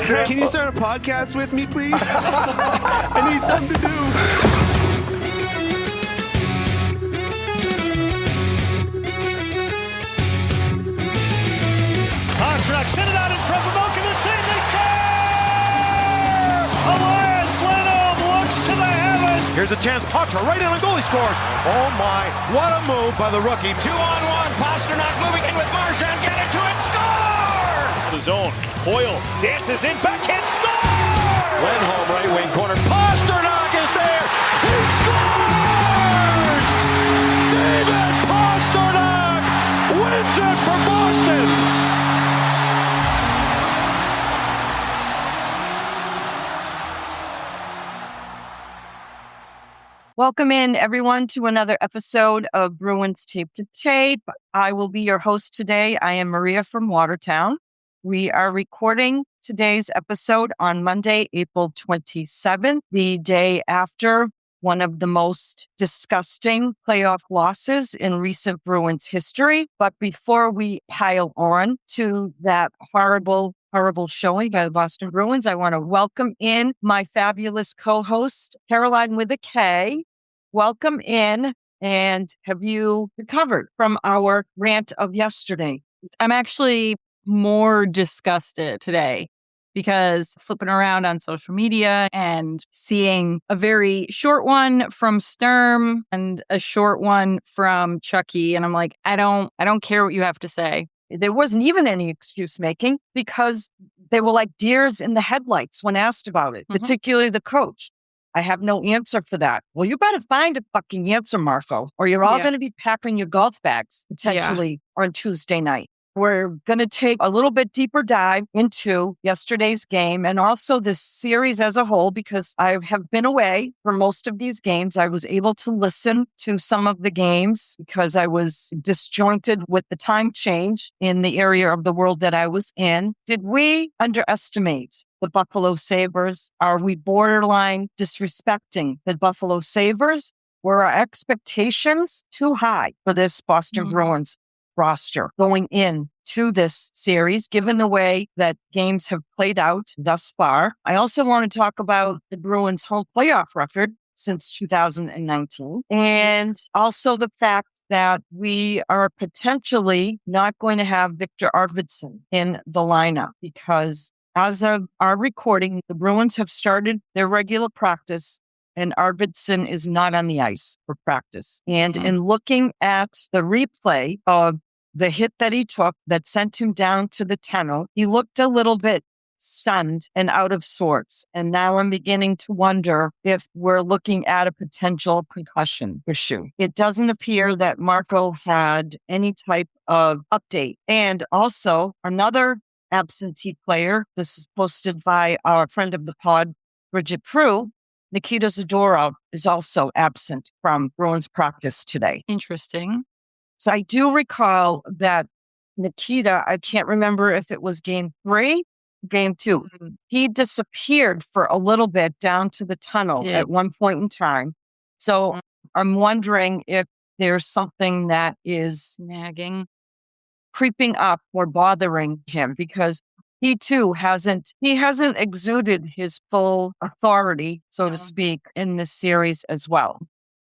Can you start a podcast with me, please? I need something to do. Pastrnak sent it out in front of Malkin to save. They score! Elias Lindholm looks to the heavens. Here's a chance. Potter right in and goalie scores. Oh my, what a move by the rookie. 2-on-1. Pastrnak moving in with Marchand. Get into it. Score! The zone. Coyle dances in. Backhand score! Lindholm right wing corner. Pastrnak is there. He scores! David Pastrnak wins it for Boston. Welcome in, everyone, to another episode of Bruins Tape to Tape. I will be your host today. I am Maria from Watertown. We are recording today's episode on Monday, April 27th, the day after one of the most disgusting playoff losses in recent Bruins history. But before we pile on to that horrible showing by the Boston Bruins, I want to welcome in my fabulous co-host, Caroline with a K. Welcome in. And have you recovered from our rant of yesterday? I'm actually more disgusted today because flipping around on social media and seeing a very short one from Sturm and a short one from Chucky. And I'm like, I don't care what you have to say. There wasn't even any excuse making because they were like deers in the headlights when asked about it, particularly the coach. I have no answer for that. Well, you better find a fucking answer, Marco, or you're all going to be packing your golf bags potentially on Tuesday night. We're going to take a little bit deeper dive into yesterday's game and also this series as a whole, because I have been away for most of these games. I was able to listen to some of the games because I was disjointed with the time change in the area of the world that I was in. Did we underestimate the Buffalo Sabres? Are we borderline disrespecting the Buffalo Sabres? Were our expectations too high for this Boston Bruins roster going in to this series, given the way that games have played out thus far? I also want to talk about the Bruins' home playoff record since 2019, and also the fact that we are potentially not going to have Victor Arvidsson in the lineup because as of our recording, the Bruins have started their regular practice and Arvidsson is not on the ice for practice. And in looking at the replay of the hit that he took that sent him down to the tunnel, he looked a little bit stunned and out of sorts. And now I'm beginning to wonder if we're looking at a potential concussion issue. It doesn't appear that Marco had any type of update. And also another absentee player, this is posted by our friend of the pod, Bridget Prue, Nikita Zadorov is also absent from Bruins practice today. Interesting. So I do recall that Nikita, I can't remember if it was game 3, game 2. He disappeared for a little bit down to the tunnel at one point in time. So I'm wondering if there's something that is nagging, creeping up or bothering him, because he too hasn't exuded his full authority, so to speak, in this series as well.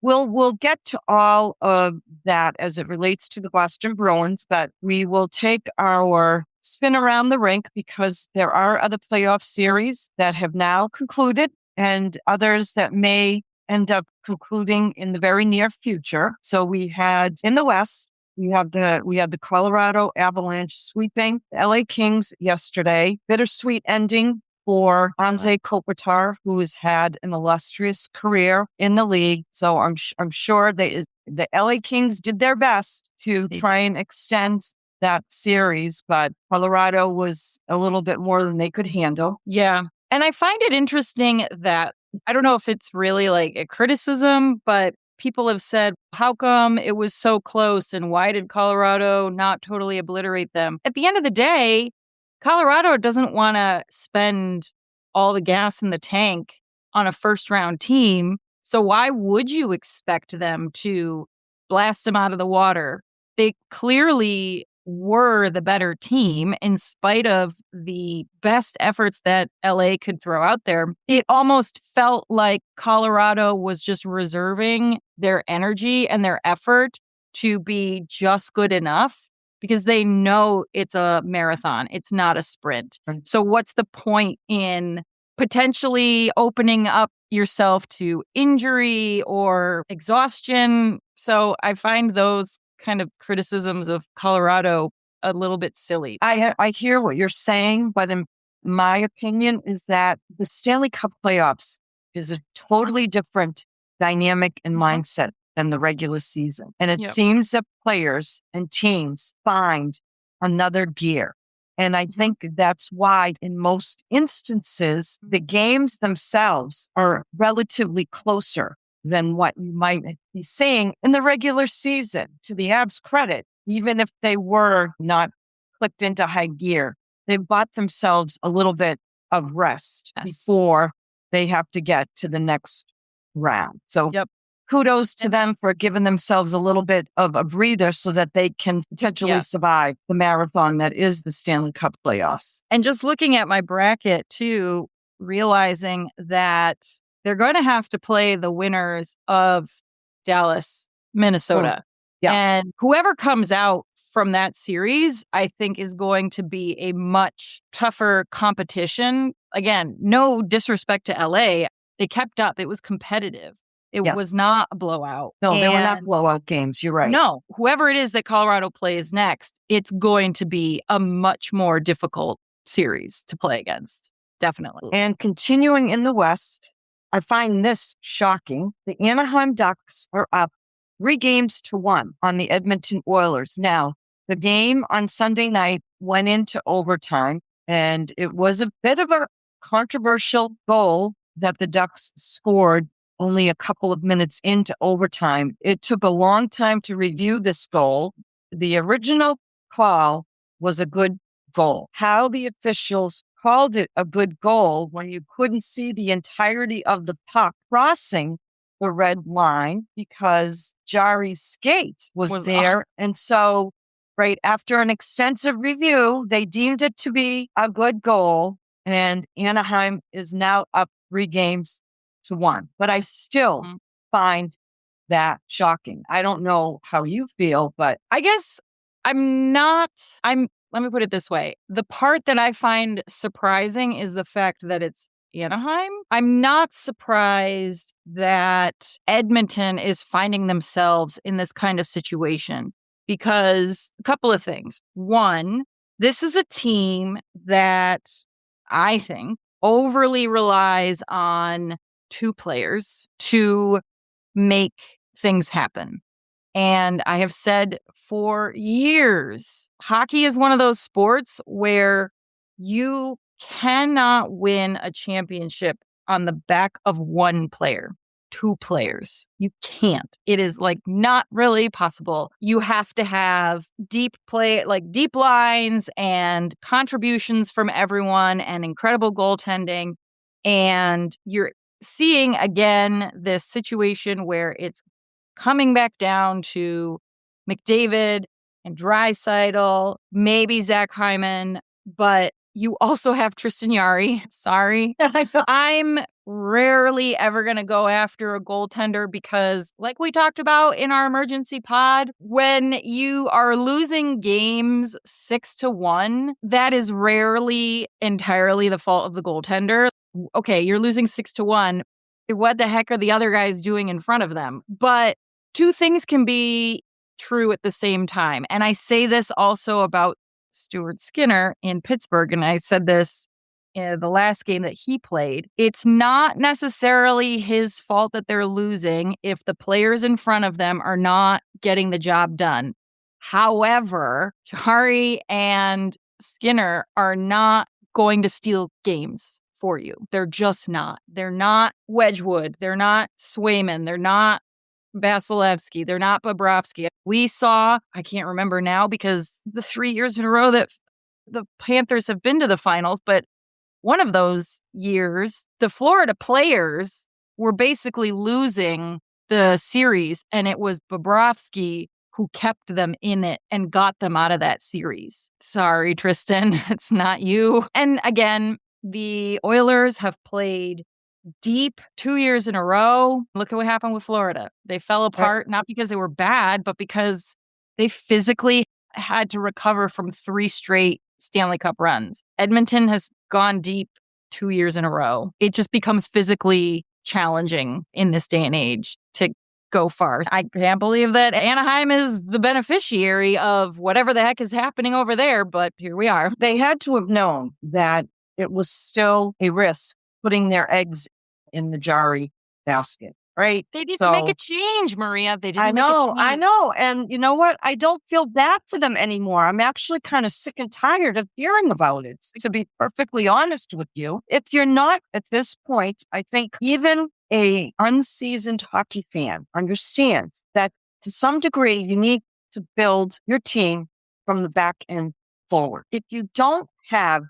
We'll get to all of that as it relates to the Boston Bruins, but we will take our spin around the rink because there are other playoff series that have now concluded and others that may end up concluding in the very near future. So we had in the West, we had the Colorado Avalanche sweeping the LA Kings yesterday. Bittersweet ending for Anze Kopitar, who has had an illustrious career in the league. So I'm sure the LA Kings did their best to try and extend that series, but Colorado was a little bit more than they could handle. Yeah. And I find it interesting that, I don't know if it's really like a criticism, but people have said, how come it was so close and why did Colorado not totally obliterate them? At the end of the day, Colorado doesn't want to spend all the gas in the tank on a first-round team, so why would you expect them to blast them out of the water? They clearly were the better team in spite of the best efforts that LA could throw out there. It almost felt like Colorado was just reserving their energy and their effort to be just good enough because they know it's a marathon. It's not a sprint. Right. So what's the point in potentially opening up yourself to injury or exhaustion? So I find those kind of criticisms of Colorado a little bit silly. I hear what you're saying, but in my opinion is that the Stanley Cup playoffs is a totally different dynamic and mindset than the regular season. And it seems that players and teams find another gear. And I think that's why in most instances, the games themselves are relatively closer than what you might be seeing in the regular season. To the Avs' credit, even if they were not clicked into high gear, they bought themselves a little bit of rest before they have to get to the next round. So kudos to them for giving themselves a little bit of a breather so that they can potentially survive the marathon that is the Stanley Cup playoffs. And just looking at my bracket too, realizing that they're going to have to play the winners of Dallas, Minnesota. And whoever comes out from that series, I think is going to be a much tougher competition. Again, no disrespect to LA. They kept up. It was competitive. It was not a blowout. No, they were not blowout games. You're right. No, whoever it is that Colorado plays next, it's going to be a much more difficult series to play against. Definitely. And continuing in the West, I find this shocking. The Anaheim Ducks are up 3-1 on the Edmonton Oilers. Now, the game on Sunday night went into overtime, and it was a bit of a controversial goal that the Ducks scored only a couple of minutes into overtime. It took a long time to review this goal. The original call was a good goal. How the officials called it a good goal when you couldn't see the entirety of the puck crossing the red line because Jari's skate was there. And so right after an extensive review, they deemed it to be a good goal. And Anaheim is now up 3-1. But I still find that shocking. I don't know how you feel, but I guess let me put it this way. The part that I find surprising is the fact that it's Anaheim. I'm not surprised that Edmonton is finding themselves in this kind of situation because a couple of things. One, this is a team that I think overly relies on two players to make things happen. And I have said for years, hockey is one of those sports where you cannot win a championship on the back of one player, two players. You can't. It is not really possible. You have to have deep play, deep lines and contributions from everyone and incredible goaltending. And you're seeing again this situation where it's coming back down to McDavid and Draisaitl, maybe Zach Hyman, but you also have Tristan Jarry. Sorry. I'm rarely ever going to go after a goaltender because, like we talked about in our emergency pod, when you are losing games 6-1, that is rarely entirely the fault of the goaltender. Okay, you're losing 6-1. What the heck are the other guys doing in front of them? But two things can be true at the same time. And I say this also about Stuart Skinner in Pittsburgh. And I said this in the last game that he played. It's not necessarily his fault that they're losing if the players in front of them are not getting the job done. However, Jarry and Skinner are not going to steal games for you. They're just not. They're not Wedgwood. They're not Swayman. They're not Vasilevsky. They're not Bobrovsky. We saw, I can't remember now because the 3 years in a row that the Panthers have been to the finals, but one of those years, the Florida players were basically losing the series, and it was Bobrovsky who kept them in it and got them out of that series. Sorry, Tristan, it's not you. And again, the Oilers have played deep 2 years in a row. Look at what happened with Florida. They fell apart, not because they were bad, but because they physically had to recover from 3 straight Stanley Cup runs. Edmonton has gone deep 2 years in a row. It just becomes physically challenging in this day and age to go far. I can't believe that Anaheim is the beneficiary of whatever the heck is happening over there, but here we are. They had to have known that it was still a risk putting their eggs in the Jari basket, right? They didn't make a change, Maria. They didn't I know. make a change. And you know what? I don't feel bad for them anymore. I'm actually kind of sick and tired of hearing about it, to be perfectly honest with you. If you're not at this point, I think even a unseasoned hockey fan understands that to some degree you need to build your team from the back end forward. If you don't have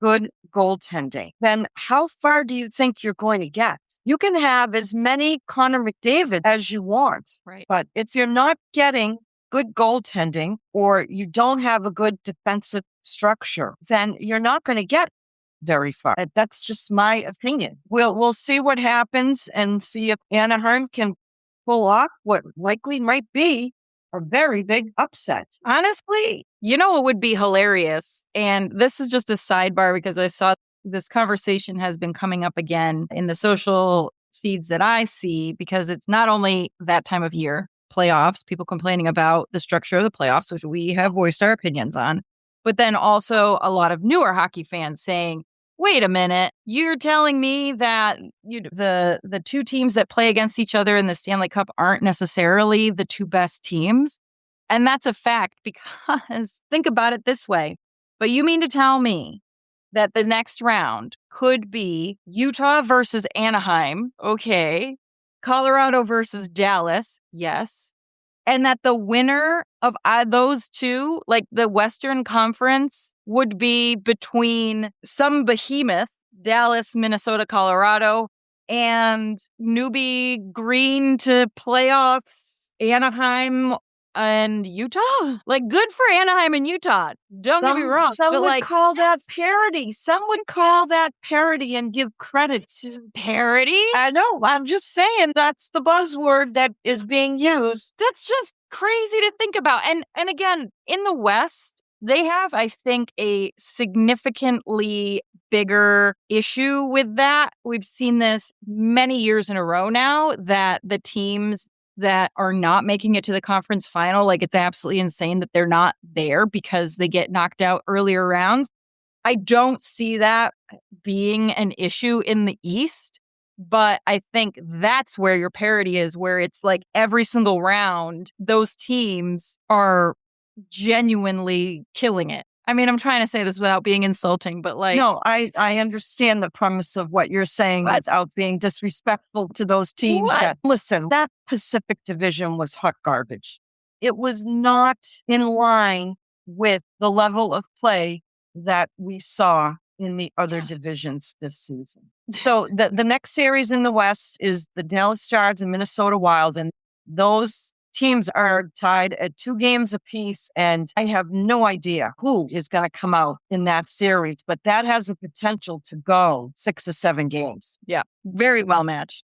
good goaltending, then how far do you think you're going to get? You can have as many Connor McDavid as you want, right? But if you're not getting good goaltending or you don't have a good defensive structure, then you're not going to get very far. That's just my opinion. We'll see what happens and see if Anaheim can pull off what likely might be a very big upset. Honestly, you know what would be hilarious? And this is just a sidebar because I saw this conversation has been coming up again in the social feeds that I see, because it's not only that time of year, playoffs, people complaining about the structure of the playoffs, which we have voiced our opinions on, but then also a lot of newer hockey fans saying, wait a minute, you're telling me that the two teams that play against each other in the Stanley Cup aren't necessarily the two best teams? And that's a fact, because think about it this way. But you mean to tell me that the next round could be Utah versus Anaheim, okay, Colorado versus Dallas, yes, and that the winner of those two, like the Western Conference, would be between some behemoth, Dallas, Minnesota, Colorado, and newbie green to playoffs, Anaheim and Utah? Like, good for Anaheim and Utah. Don't get me wrong. Some but would call that parody. Some would call that parody and give credit to parody. I know. I'm just saying that's the buzzword that is being used. That's just crazy to think about. And again, in the West, they have, I think, a significantly bigger issue with that. We've seen this many years in a row now, that the teams that are not making it to the conference final, like, it's absolutely insane that they're not there because they get knocked out earlier rounds. I don't see that being an issue in the East, but I think that's where your parity is, where it's like every single round, those teams are genuinely killing it. I mean, I'm trying to say this without being insulting, but like... No, I understand the premise of what you're saying without being disrespectful to those teams. Listen, that Pacific Division was hot garbage. It was not in line with the level of play that we saw in the other divisions this season. So the next series in the West is the Dallas Stars and Minnesota Wild, and those teams are tied at 2 games apiece, and I have no idea who is going to come out in that series, but that has the potential to go 6 or 7 games. Yeah, very well matched.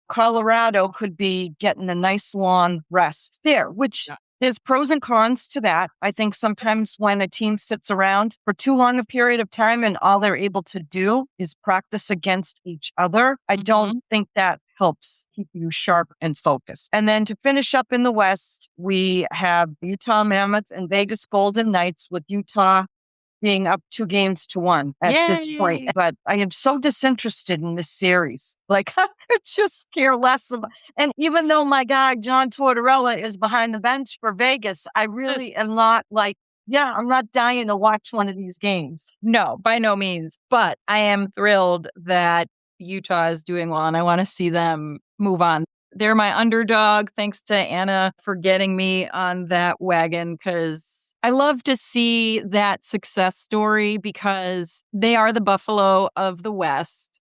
Colorado could be getting a nice long rest there, which there's pros and cons to that. I think sometimes when a team sits around for too long a period of time and all they're able to do is practice against each other, I don't think that helps keep you sharp and focused. And then to finish up in the West, we have Utah Mammoth and Vegas Golden Knights, with Utah being up 2-1 at this point. But I am so disinterested in this series. Like, I could just care less about. And even though my guy, John Tortorella, is behind the bench for Vegas, I really am not like, I'm not dying to watch one of these games. No, by no means. But I am thrilled that Utah is doing well, and I want to see them move on. They're my underdog. Thanks to Anna for getting me on that wagon, because I love to see that success story, because they are the Buffalo of the West.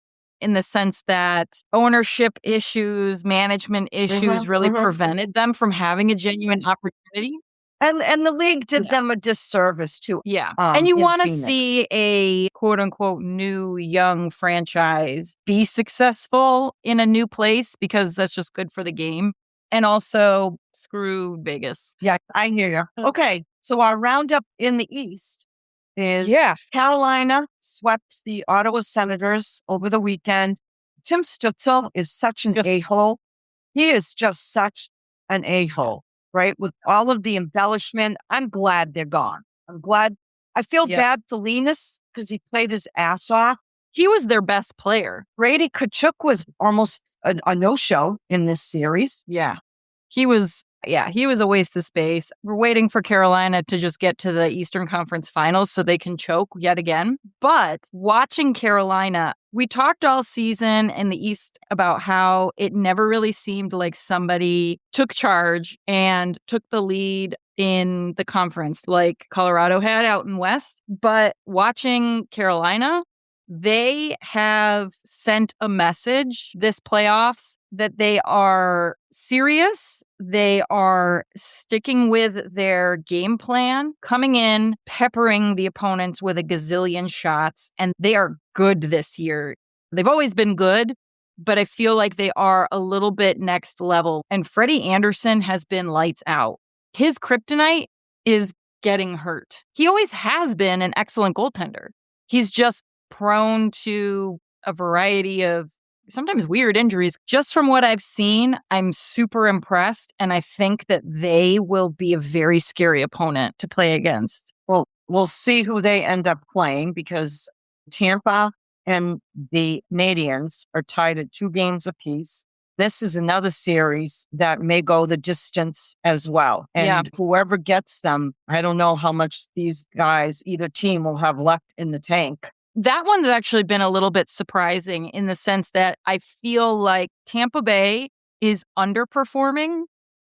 in the sense that ownership issues, management issues really prevented them from having a genuine opportunity. And the league did them a disservice too. Yeah. And you in want to Phoenix. see a quote unquote new young franchise be successful in a new place because that's just good for the game. And also screw Vegas. Yeah, I hear you. Okay. So our roundup in the East is Carolina swept the Ottawa Senators over the weekend. Tim Stützle is such an a-hole. He is just such an a-hole, right? With all of the embellishment, I'm glad they're gone. I'm glad. I feel bad for Linus because he played his ass off. He was their best player. Brady Tkachuk was almost a no-show in this series. Yeah. He was a waste of space. We're waiting for Carolina to just get to the Eastern Conference Finals so they can choke yet again. But watching Carolina, we talked all season in the East about how it never really seemed like somebody took charge and took the lead in the conference like Colorado had out in West. But watching Carolina, they have sent a message this playoffs that they are serious. They are sticking with their game plan, coming in, peppering the opponents with a gazillion shots, and they are good this year. They've always been good, but I feel like they are a little bit next level. And Freddie Anderson has been lights out. His kryptonite is getting hurt. He always has been an excellent goaltender. He's just prone to a variety of sometimes weird injuries. Just from what I've seen, I'm super impressed. And I think that they will be a very scary opponent to play against. Well, we'll see who they end up playing because Tampa and the Canadiens are tied at 2 games apiece. This is another series that may go the distance as well. And whoever gets them, I don't know how much these guys, either team will have left in the tank. That one's actually been a little bit surprising in the sense that I feel like Tampa Bay is underperforming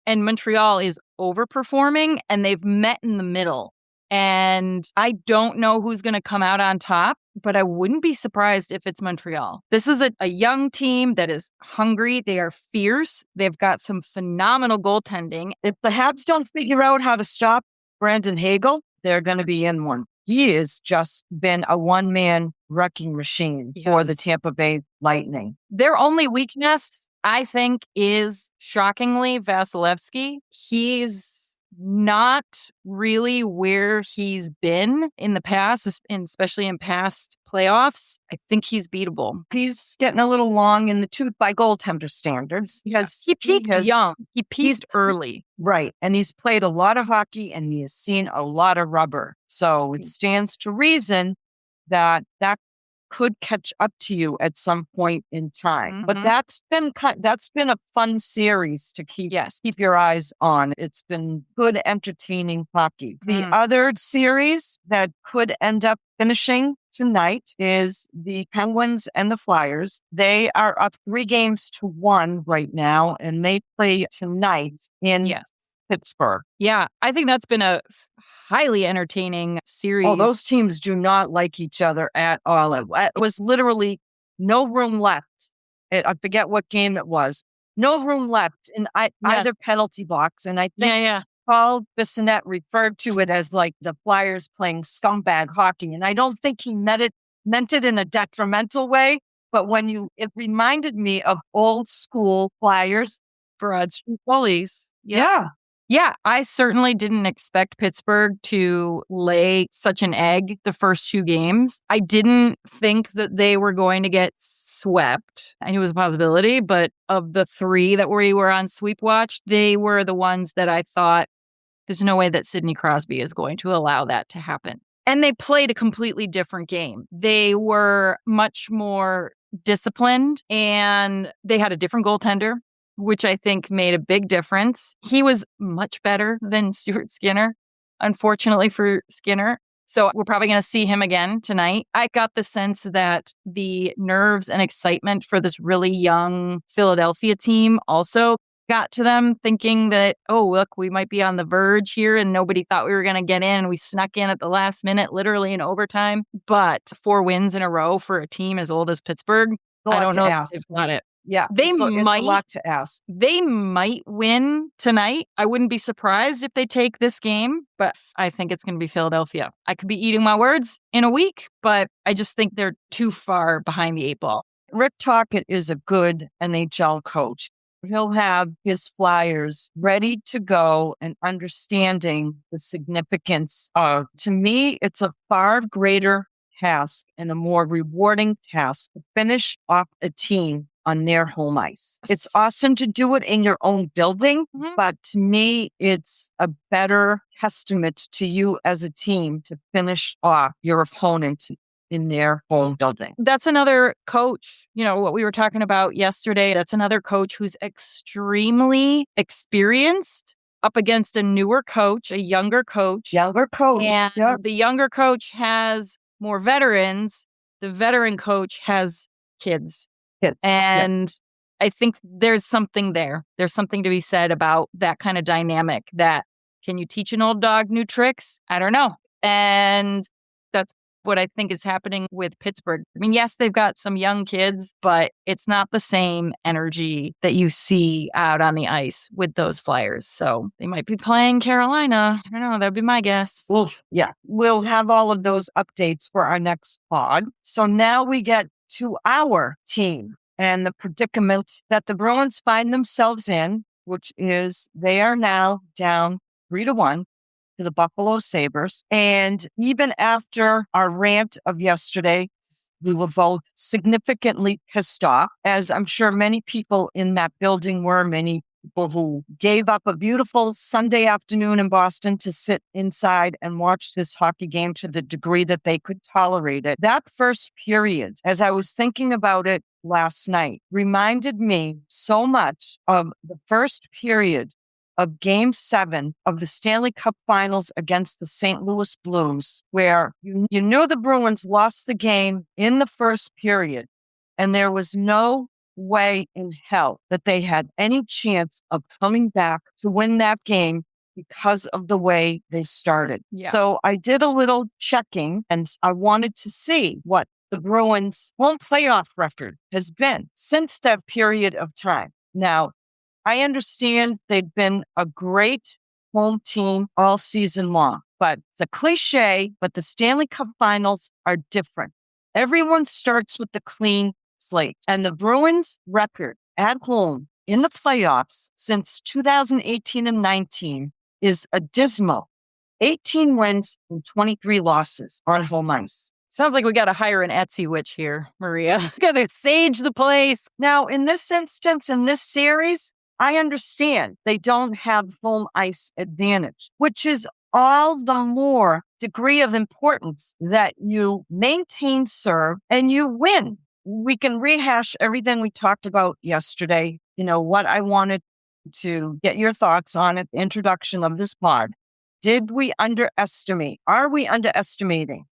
and Montreal is overperforming, and they've met in the middle. And I don't know who's going to come out on top, but I wouldn't be surprised if it's Montreal. This is a young team that is hungry. They are fierce. They've got some phenomenal goaltending. If the Habs don't figure out how to stop Brandon Hagel, they're going to be in one. He has just been a one-man wrecking machine for the Tampa Bay Lightning. Their only weakness, I think, is shockingly Vasilevsky. He's not really where he's been in the past, especially in past playoffs. I think he's beatable. He's getting a little long in the tooth by goaltender standards. He peaked young. He peaked early. Right. And he's played a lot of hockey and he has seen a lot of rubber. So it stands to reason that could catch up to you at some point in time. But that's been a fun series to keep your eyes on. It's been good, entertaining hockey. The other series that could end up finishing tonight is the Penguins and the Flyers. They are up 3-1 right now, and they play tonight in Pittsburgh. Yeah, I think that's been a highly entertaining series. Oh, those teams do not like each other at all. It was literally no room left. I forget what game it was. No room left in either penalty box. And I think Paul Bissonnette referred to it as like the Flyers playing scumbag hockey. And I don't think he meant it in a detrimental way. But it reminded me of old school Flyers. Broad Street Bullies. Yeah, I certainly didn't expect Pittsburgh to lay such an egg the first 2 games. I didn't think that they were going to get swept. I knew it was a possibility, but of the 3 that we were on sweep watch, they were the ones that I thought, there's no way that Sidney Crosby is going to allow that to happen. And they played a completely different game. They were much more disciplined, and they had a different goaltender, which I think made a big difference. He was much better than Stuart Skinner, unfortunately for Skinner. So we're probably going to see him again tonight. I got the sense that the nerves and excitement for this really young Philadelphia team also got to them, thinking that, oh, look, we might be on the verge here and nobody thought we were going to get in. We snuck in at the last minute, literally in overtime. But 4 wins in a row for a team as old as Pittsburgh, a lot I don't to know ask. if they've got it. Yeah, They it's a might lot to ask. They might win tonight. I wouldn't be surprised if they take this game, but I think it's going to be Philadelphia. I could be eating my words in a week, but I just think they're too far behind the 8 ball. Rick Tocchet is a good NHL coach. He'll have his Flyers ready to go and understanding the significance of, to me, it's a far greater task and a more rewarding task to finish off a team on their home ice. It's awesome to do it in your own building, but to me, it's a better testament to you as a team to finish off your opponent in their home building. That's another coach, what we were talking about yesterday. That's another coach who's extremely experienced up against a newer coach, a younger coach. And the younger coach has more veterans. The veteran coach has kids. And I think there's something there. There's something to be said about that kind of dynamic that can you teach an old dog new tricks? I don't know. And that's what I think is happening with Pittsburgh. I mean, yes, they've got some young kids, but it's not the same energy that you see out on the ice with those Flyers. So they might be playing Carolina. I don't know. That'd be my guess. Well, yeah, we'll have all of those updates for our next pod. So now we get to our team and the predicament that the Bruins find themselves in, which is they are now down 3-1 to the Buffalo Sabres. And even after our rant of yesterday, we were both significantly pissed off, as I'm sure many people in that building were, many people who gave up a beautiful Sunday afternoon in Boston to sit inside and watch this hockey game to the degree that they could tolerate it. That first period, as I was thinking about it last night, reminded me so much of the first period of Game 7 of the Stanley Cup Finals against the St. Louis Blues, where you knew the Bruins lost the game in the first period, and there was no way in hell that they had any chance of coming back to win that game because of the way they started. Yeah. So I did a little checking, and I wanted to see what the Bruins' home playoff record has been since that period of time. Now, I understand they've been a great home team all season long, but it's a cliche, but the Stanley Cup Finals are different. Everyone starts with the clean slate, and the Bruins' record at home in the playoffs since 2018 and 19 is a dismal 18 wins and 23 losses on home ice. Sounds like we got to hire an Etsy witch here, Maria. Got to sage the place. Now, in this instance, in this series, I understand they don't have home ice advantage, which is all the more degree of importance that you maintain serve and you win. We can rehash everything we talked about yesterday. What I wanted to get your thoughts on at the introduction of this pod. Are we underestimating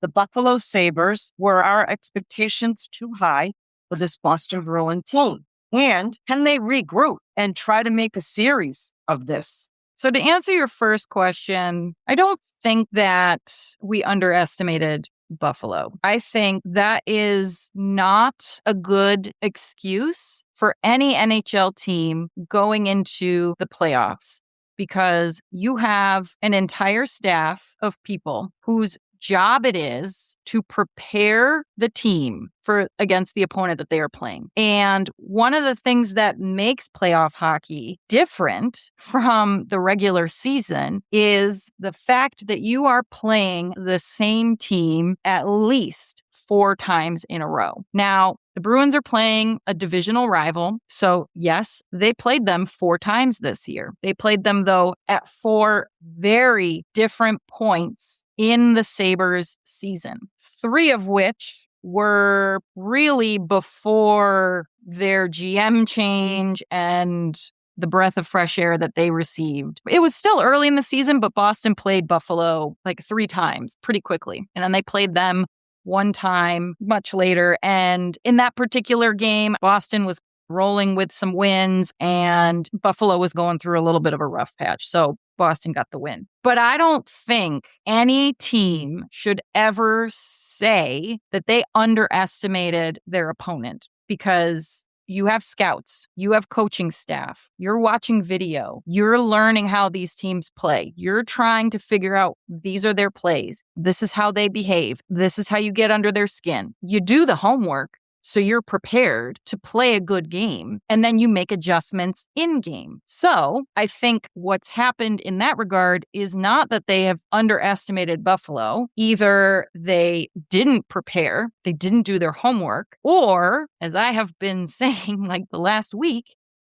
the Buffalo Sabres? Were our expectations too high for this Boston Bruins team? And can they regroup and try to make a series of this? So to answer your first question, I don't think that we underestimated Buffalo. I think that is not a good excuse for any NHL team going into the playoffs, because you have an entire staff of people whose job it is to prepare the team for against the opponent that they are playing. And one of the things that makes playoff hockey different from the regular season is the fact that you are playing the same team at least 4 times in a row. Now, the Bruins are playing a divisional rival. So yes, they played them 4 times this year. They played them, though, at 4 very different points in the Sabres season, 3 of which were really before their GM change and the breath of fresh air that they received. It was still early in the season, but Boston played Buffalo like 3 times pretty quickly. And then they played them 1 time much later. And in that particular game, Boston was rolling with some wins and Buffalo was going through a little bit of a rough patch. So Boston got the win. But I don't think any team should ever say that they underestimated their opponent. because you have scouts, you have coaching staff, you're watching video, you're learning how these teams play. You're trying to figure out these are their plays. This is how they behave. This is how you get under their skin. You do the homework. So you're prepared to play a good game, and then you make adjustments in game. So I think what's happened in that regard is not that they have underestimated Buffalo. Either they didn't prepare, they didn't do their homework, or, as I have been saying like the last week,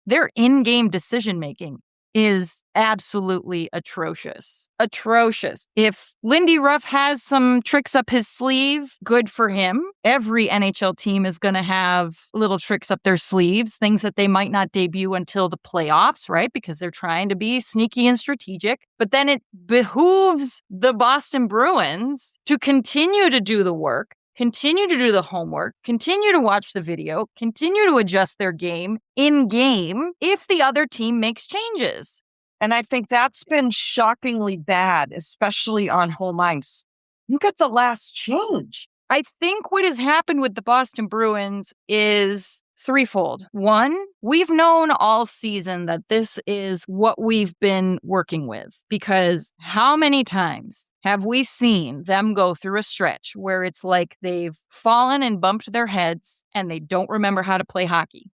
their in-game decision-making is absolutely atrocious. Atrocious. If Lindy Ruff has some tricks up his sleeve, good for him. Every NHL team is going to have little tricks up their sleeves, things that they might not debut until the playoffs, right? Because they're trying to be sneaky and strategic. But then it behooves the Boston Bruins to continue to do the work, continue to do the homework, continue to watch the video, continue to adjust their game in game if the other team makes changes. And I think that's been shockingly bad, especially on home ice. Look at the last change. I think what has happened with the Boston Bruins is threefold. One, we've known all season that this is what we've been working with, because how many times have we seen them go through a stretch where it's like they've fallen and bumped their heads and they don't remember how to play hockey?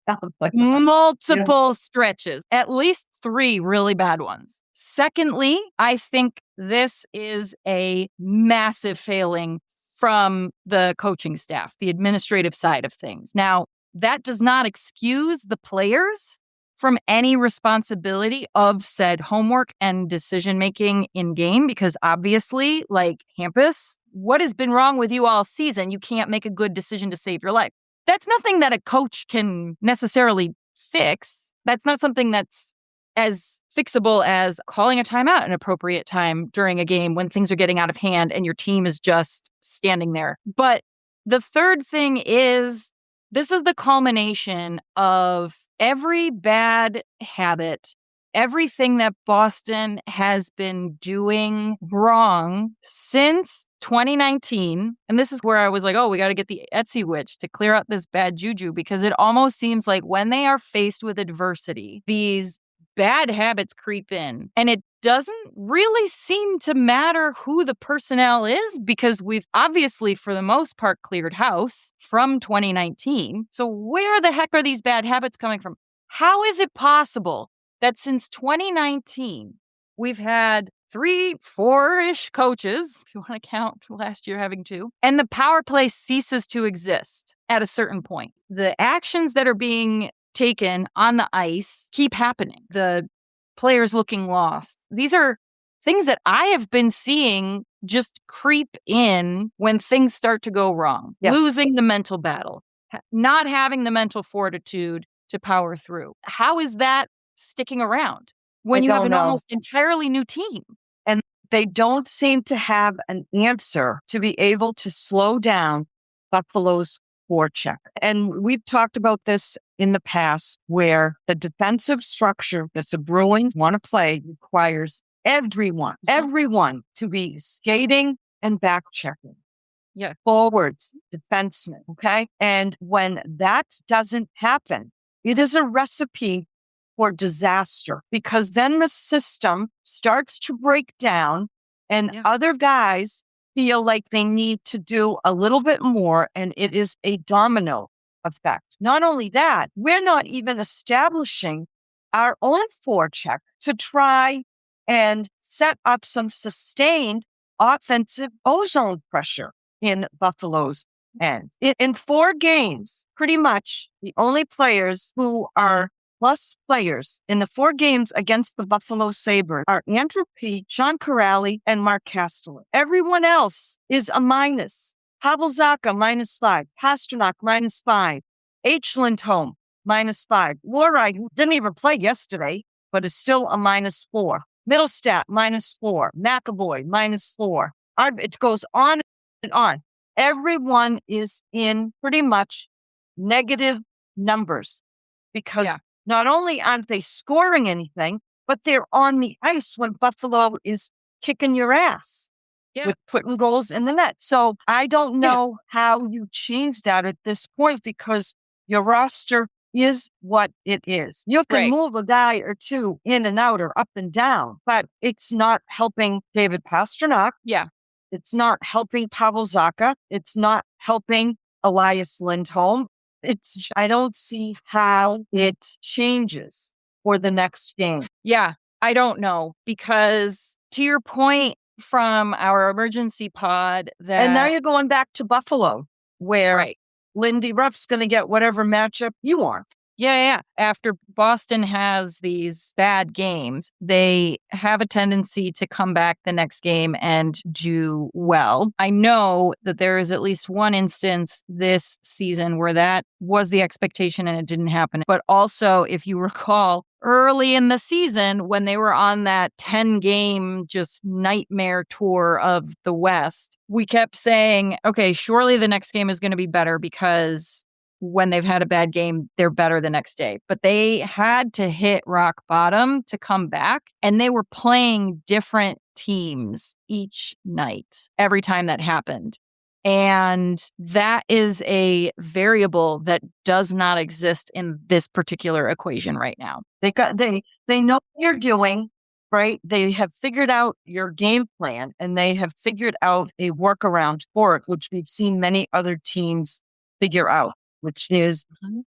Multiple stretches, at least 3 really bad ones. Secondly, I think this is a massive failing from the coaching staff, the administrative side of things. Now, that does not excuse the players from any responsibility of said homework and decision-making in game, because obviously, like Hampus, what has been wrong with you all season? You can't make a good decision to save your life. That's nothing that a coach can necessarily fix. That's not something that's as fixable as calling a timeout at an appropriate time during a game when things are getting out of hand and your team is just standing there. But the third thing is, this is the culmination of every bad habit, everything that Boston has been doing wrong since 2019. And this is where I was like, oh, we got to get the Etsy witch to clear out this bad juju, because it almost seems like when they are faced with adversity, these bad habits creep in, and it doesn't really seem to matter who the personnel is, because we've obviously, for the most part, cleared house from 2019. So where the heck are these bad habits coming from? How is it possible that since 2019, we've had 3, 4-ish coaches, if you want to count last year having 2, and the power play ceases to exist at a certain point? The actions that are being taken on the ice keep happening. The players looking lost. These are things that I have been seeing just creep in when things start to go wrong. Yes. Losing the mental battle, not having the mental fortitude to power through. How is that sticking around when you have an almost entirely new team? And they don't seem to have an answer to be able to slow down Buffalo's forecheck. And we've talked about this in the past, where the defensive structure that the Bruins want to play requires everyone to be skating and back checking. Yeah. Forwards, defensemen. Okay. And when that doesn't happen, it is a recipe for disaster, because then the system starts to break down and other guys feel like they need to do a little bit more, and it is a domino effect. Not only that, we're not even establishing our own forecheck to try and set up some sustained offensive ozone pressure in Buffalo's end. In 4 games, pretty much the only players who are plus players in the 4 games against the Buffalo Sabres are Andrew P., Sean Corrali, and Mark Castellan. Everyone else is a minus. Pavel Zacha, -5. Pasternak, -5. H. Lindholm, -5. Loride, who didn't even play yesterday, but is still a -4. Middlestat, -4. McAvoy, -4. It goes on and on. Everyone is in pretty much negative numbers, because not only aren't they scoring anything, but they're on the ice when Buffalo is kicking your ass with putting goals in the net. So I don't know how you change that at this point, because Your roster is what it is. You can Right. move a guy or two in and out or up and down, but it's not helping David Pastrnak. Yeah. It's not helping Pavel Zacha. It's not helping Elias Lindholm. I don't see how it changes for the next game. Yeah. I don't know, because to your point from our emergency pod that. And now you're going back to Buffalo, where Right. Lindy Ruff's going to get whatever matchup you want. Yeah. After Boston has these bad games, they have a tendency to come back the next game and do well. I know that there is at least one instance this season where that was the expectation and it didn't happen. But also, if you recall, early in the season when they were on that 10-game just nightmare tour of the West, we kept saying, okay, surely the next game is going to be better because when they've had a bad game, they're better the next day. But they had to hit rock bottom to come back, and they were playing different teams each night every time that happened. And that is a variable that does not exist in this particular equation right now. They know what you're doing, right? They have figured out your game plan, and they have figured out a workaround for it, which we've seen many other teams figure out, which is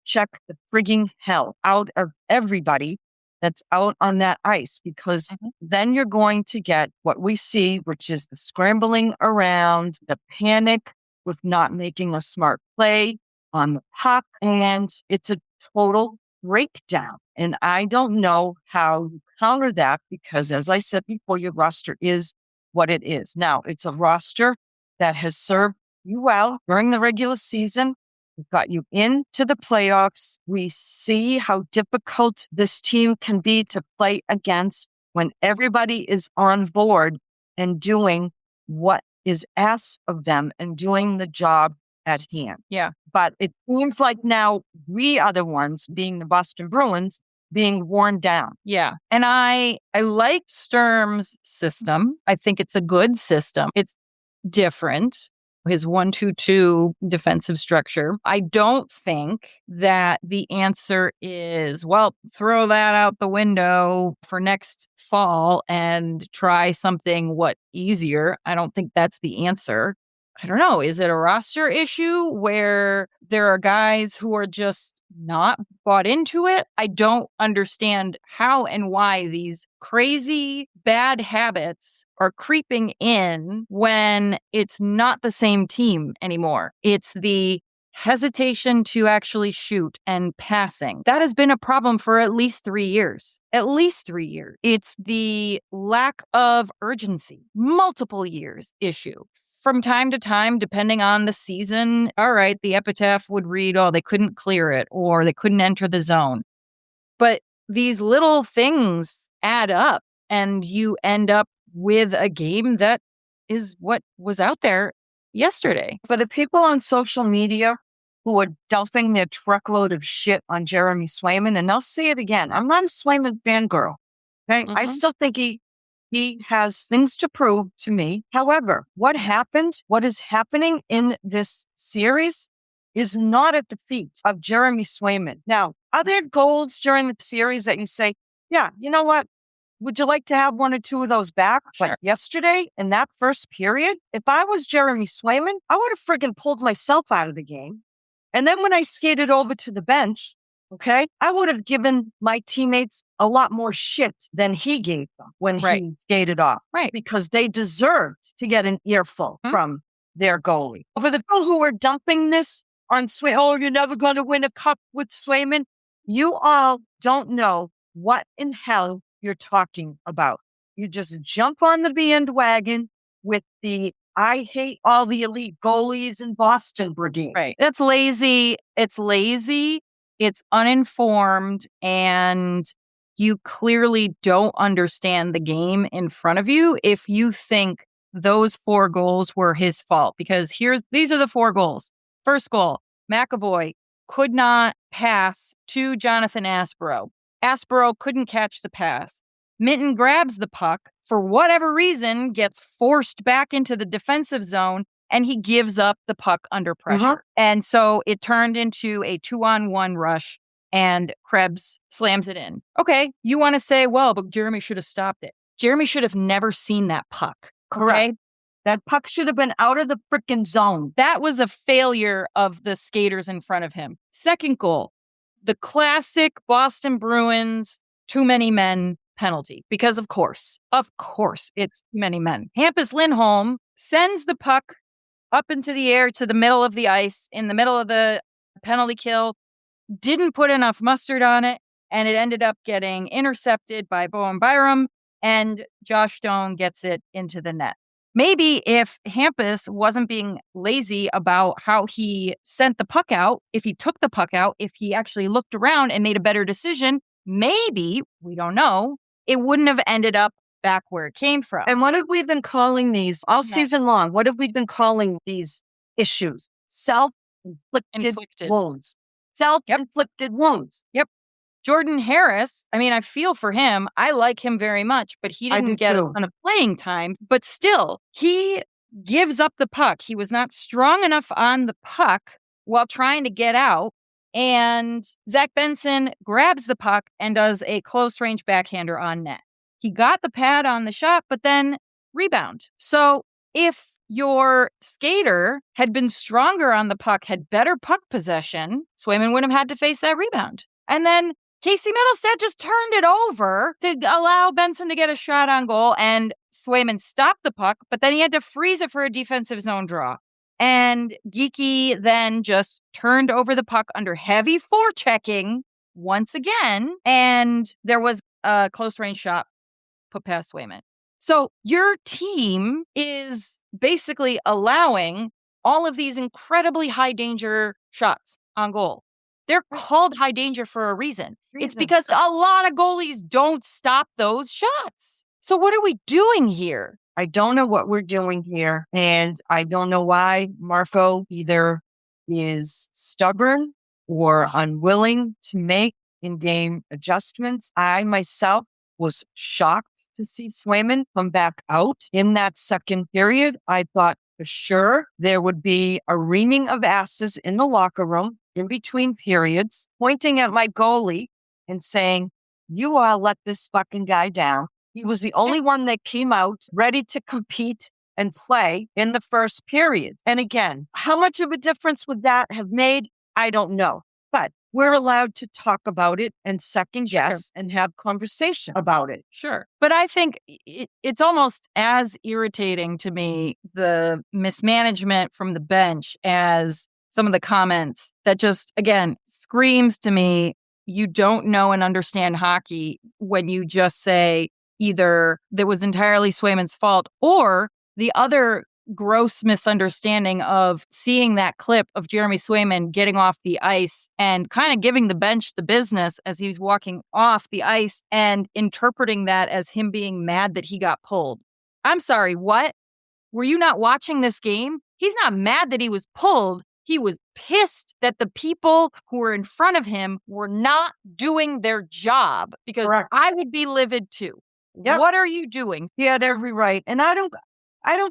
check the frigging hell out of everybody that's out on that ice, because then you're going to get what we see, which is the scrambling around, the panic with not making a smart play on the puck, and it's a total breakdown. And I don't know how you counter that, because as I said before, your roster is what it is. Now, it's a roster that has served you well during the regular season. We've got you into the playoffs. We see how difficult this team can be to play against when everybody is on board and doing what is asked of them and doing the job at hand. Yeah. But it seems like now we are the ones, being the Boston Bruins, being worn down. Yeah. And I like Sturm's system. I think it's a good system. It's different. His 1-2-2 defensive structure. I don't think that the answer is, well, throw that out the window for next fall and try something easier. I don't think that's the answer. I don't know. Is it a roster issue where there are guys who are just not bought into it? I don't understand how and why these crazy bad habits are creeping in when it's not the same team anymore. It's the hesitation to actually shoot and passing. That has been a problem for at least 3 years. At least 3 years. It's the lack of urgency, multiple years issue. From time to time, depending on the season, all right, the epitaph would read, oh, they couldn't clear it or they couldn't enter the zone. But these little things add up and you end up with a game that is what was out there yesterday. For the people on social media who are dumping their truckload of shit on Jeremy Swayman, and I'll say it again, I'm not a Swayman fangirl. Okay? I still think he has things to prove to me. However, what is happening in this series is not at the feet of Jeremy Swayman. Now, are there goals during the series that you say, yeah, you know what? Would you like to have one or two of those back? Sure. Like yesterday in that first period, if I was Jeremy Swayman, I would have friggin' pulled myself out of the game. And then when I skated over to the bench, okay, I would have given my teammates a lot more shit than he gave them when he skated off. Right. Because they deserved to get an earful from their goalie. For the people who are dumping this on Swayman, oh, you're never going to win a cup with Swayman, you all don't know what in hell you're talking about. You just jump on the bandwagon with the I hate all the elite goalies in Boston brigade. Right. That's lazy. It's lazy. It's uninformed, and you clearly don't understand the game in front of you if you think those 4 goals were his fault. Because these are the 4 goals. First goal, McAvoy could not pass to Jonathan Aspero. Aspero couldn't catch the pass. Minton grabs the puck, for whatever reason, gets forced back into the defensive zone, and he gives up the puck under pressure. And so it turned into a 2-on-1 rush, and Krebs slams it in. Okay, you want to say, well, but Jeremy should have stopped it. Jeremy should have never seen that puck. Correct. Okay? That puck should have been out of the freaking zone. That was a failure of the skaters in front of him. Second goal, the classic Boston Bruins too many men penalty. Because of course, it's too many men. Hampus Lindholm sends the puck up into the air to the middle of the ice in the middle of the penalty kill, didn't put enough mustard on it, and it ended up getting intercepted by Bowen Byram, and Josh Stone gets it into the net. Maybe if Hampus wasn't being lazy about how he sent the puck out, if he took the puck out, if he actually looked around and made a better decision, maybe, we don't know, it wouldn't have ended up back where it came from. And what have we been calling these all season long? What have we been calling these issues? Self-inflicted wounds. Self-inflicted wounds. Yep. Jordan Harris, I mean, I feel for him. I like him very much, but he didn't get a ton of playing time. But still, he gives up the puck. He was not strong enough on the puck while trying to get out. And Zach Benson grabs the puck and does a close range backhander on net. He got the pad on the shot, but then rebound. So if your skater had been stronger on the puck, had better puck possession, Swayman wouldn't have had to face that rebound. And then Casey Middlestat just turned it over to allow Benson to get a shot on goal, and Swayman stopped the puck, but then he had to freeze it for a defensive zone draw. And Geekie then just turned over the puck under heavy forechecking once again, and there was a close range shot put past Swayman. So your team is basically allowing all of these incredibly high danger shots on goal. They're called high danger for a reason. It's because a lot of goalies don't stop those shots. So what are we doing here? I don't know what we're doing here. And I don't know why Marco either is stubborn or unwilling to make in-game adjustments. I myself was shocked to see Swayman come back out in that second period. I thought for sure there would be a reaming of asses in the locker room in between periods, pointing at my goalie and saying, you all let this fucking guy down. He was the only one that came out ready to compete and play in the first period. And again, how much of a difference would that have made? I don't know. But we're allowed to talk about it and second guess and have conversation about it. Sure. But I think it's almost as irritating to me, the mismanagement from the bench, as some of the comments that just, again, screams to me, you don't know and understand hockey when you just say either that was entirely Swayman's fault, or the other gross misunderstanding of seeing that clip of Jeremy Swayman getting off the ice and kind of giving the bench the business as he was walking off the ice and interpreting that as him being mad that he got pulled. I'm sorry, what? Were you not watching this game? He's not mad that he was pulled. He was pissed that the people who were in front of him were not doing their job, because I would be livid too. Yep. What are you doing? He had every right. And I don't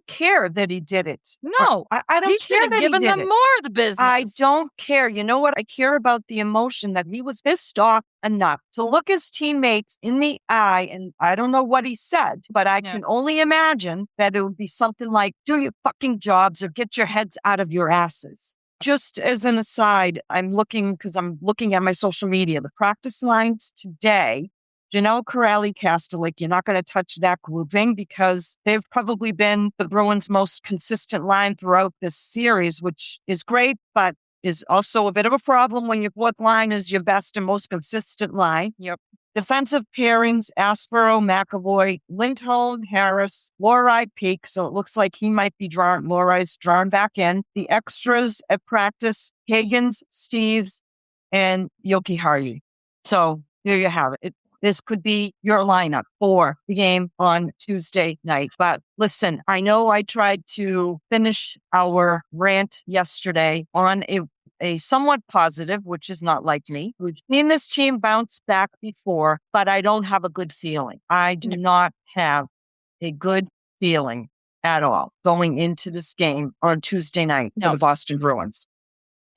care that he did it. No, I don't care that he did it. He should have given them more of the business. I don't care. You know what? I care about the emotion that he was pissed off enough to look his teammates in the eye. And I don't know what he said, but I can only imagine that it would be something like, do your fucking jobs or get your heads out of your asses. Just as an aside, I'm looking at my social media, the practice lines today. Janelle Corrali, Kastelik, you're not going to touch that grouping because they've probably been the Bruins' most consistent line throughout this series, which is great, but is also a bit of a problem when your fourth line is your best and most consistent line. Yep. Defensive pairings, Aspero, McAvoy, Lindholm, Harris, Loride, Peak. So it looks like he might be Loride's drawn back in. The extras at practice, Higgins, Steves, and Yoki Hardy. So there you have it. This could be your lineup for the game on Tuesday night. But listen, I know I tried to finish our rant yesterday on a somewhat positive, which is not like me. We've seen this team bounce back before, but I don't have a good feeling. I do not have a good feeling at all going into this game on Tuesday night for the Boston Bruins.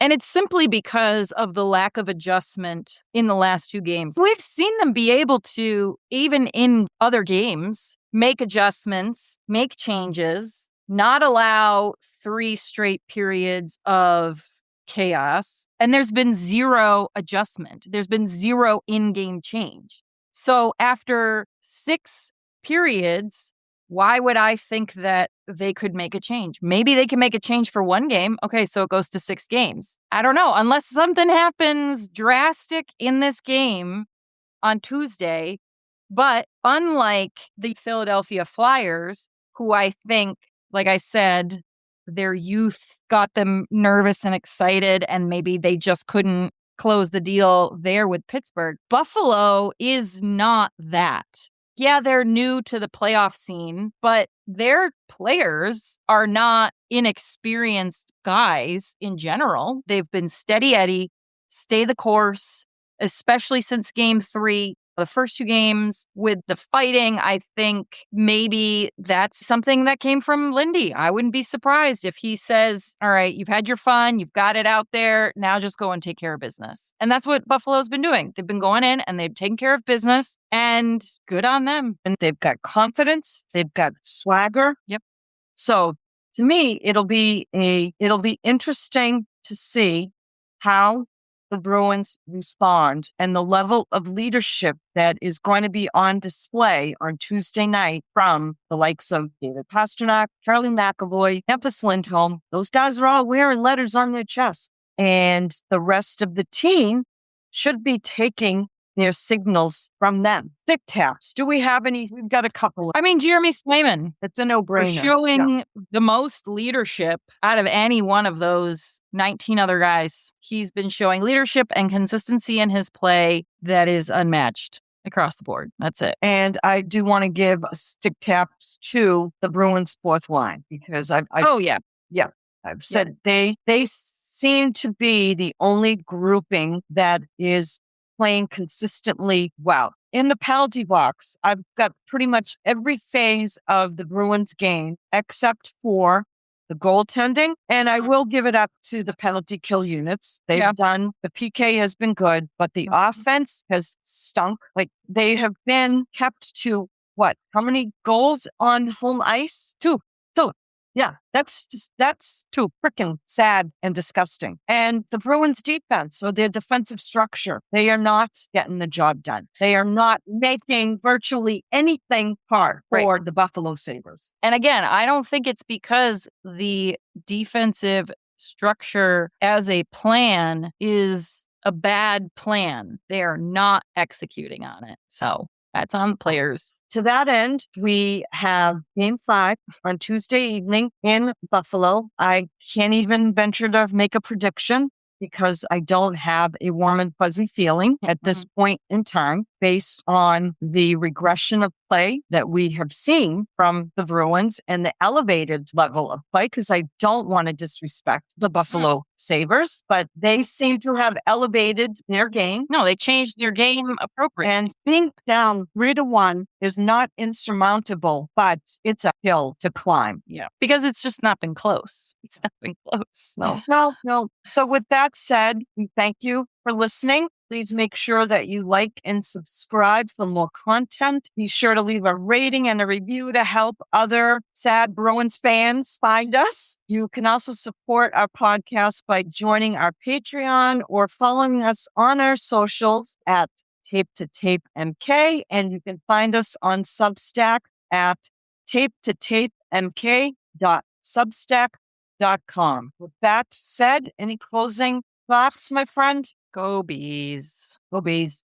And it's simply because of the lack of adjustment in the last two games. We've seen them be able to, even in other games, make adjustments, make changes, not allow 3 straight periods of chaos. And there's been zero adjustment. There's been zero in-game change. So after 6 periods, why would I think that they could make a change? Maybe they can make a change for 1 game. Okay, so it goes to 6 games. I don't know. Unless something happens drastic in this game on Tuesday. But unlike the Philadelphia Flyers, who I think, like I said, their youth got them nervous and excited, and maybe they just couldn't close the deal there with Pittsburgh. Buffalo is not that. Yeah, they're new to the playoff scene, but their players are not inexperienced guys in general. They've been steady Eddie, stay the course, especially since game 3. The first 2 games with the fighting, I think maybe that's something that came from Lindy. I wouldn't be surprised if he says, all right, you've had your fun, you've got it out there, now just go and take care of business. And that's what Buffalo's been doing. They've been going in and they've taken care of business, and good on them. And they've got confidence, they've got swagger. Yep. So to me, it'll be interesting to see how the Bruins respond and the level of leadership that is going to be on display on Tuesday night from the likes of David Pastrnak, Charlie McAvoy, Hampus Lindholm. Those guys are all wearing letters on their chest. And the rest of the team should be taking their signals from them. Stick taps. Do we have any? We've got a couple. I mean, Jeremy Swayman. It's a no-brainer. Showing the most leadership out of any one of those 19 other guys. He's been showing leadership and consistency in his play that is unmatched across the board. That's it. And I do want to give stick taps to the Bruins' fourth line because I've said they seem to be the only grouping that is playing consistently well. In the penalty box, I've got pretty much every phase of the Bruins game except for the goaltending, and I will give it up to the penalty kill units. They've done, the PK has been good, but the offense has stunk. Like, they have been kept to what? How many goals on home ice? 2. Yeah, that's too freaking sad and disgusting. And the Bruins defense, or their defensive structure, they are not getting the job done. They are not making virtually anything hard for the Buffalo Sabres. And again, I don't think it's because the defensive structure as a plan is a bad plan. They are not executing on it. So that's on the players. To that end, we have Game 5 on Tuesday evening in Buffalo. I can't even venture to make a prediction because I don't have a warm and fuzzy feeling at this point in time based on the regression of play that we have seen from the Bruins and the elevated level of play, because I don't want to disrespect the Buffalo Sabres, but they seem to have elevated their game. No, they changed their game appropriately. And being down 3-1 is not insurmountable, but it's a hill to climb. Yeah, because it's just not been close. It's not been close. No. So with that said, we thank you for listening. Please make sure that you like and subscribe for more content. Be sure to leave a rating and a review to help other sad Bruins fans find us. You can also support our podcast by joining our Patreon or following us on our socials at Tape2Tape and you can find us on Substack at Tape2Tapemk.substack.com. With that said, any closing thoughts, my friend? Go Bees. Go Bees.